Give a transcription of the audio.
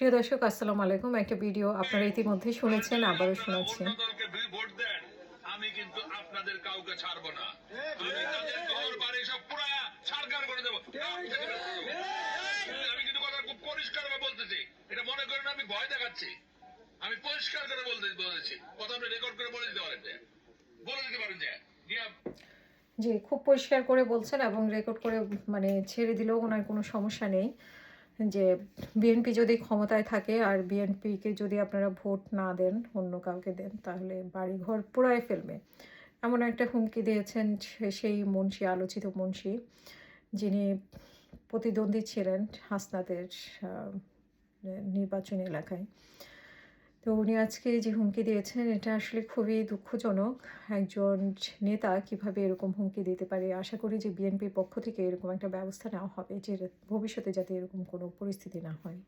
প্রিয় দর্শক আসসালামু আলাইকুম। একটা ভিডিও আপনারা ইতিমধ্যে শুনেছেন, আবারও শোনাচ্ছি। আমি কিন্তু আপনাদের কাউকে ছাড়বো না। আমি তাদের ঘর বাড়ি সব পুরা ছারখার করে দেবো। আমি কিন্তু কথা খুব পরিষ্কার ভাবে বলতেছি, এটা মনে করেন আমি ভয় দেখাচ্ছি। আমি পরিষ্কার করে বলেছি, কথা আপনি রেকর্ড করে বলে দিতে পারেন, যে জি, খুব পরিষ্কার করে বলছেন এবং রেকর্ড করে মানে ছেড়ে দিলেও ওনার কোনো সমস্যা নেই। যে বিএনপি যদি ক্ষমতায় থাকে আর বিএনপিকে যদি আপনারা ভোট না দেন, অন্য কাউকে দেন, তাহলে বাড়িঘর পোড়ায় ফেলবে। এমন একটা হুমকি দিয়েছেন সেই মুন্সি, আলোচিত মুন্সি, যিনি প্রতিদ্বন্দ্বী ছিলেন হাসনাতের আ নির্বাচনী এলাকায়। তো উনি আজকে যে হুমকি দিয়েছেন, এটা আসলে খুবই দুঃখজনক। একজন নেতা কিভাবে এরকম হুমকি দিতে পারে? আশা করি যে বিএনপির পক্ষ থেকে এরকম একটা ব্যবস্থা নেওয়া হবে যে ভবিষ্যতে যাতে এরকম কোনো পরিস্থিতি না হয়।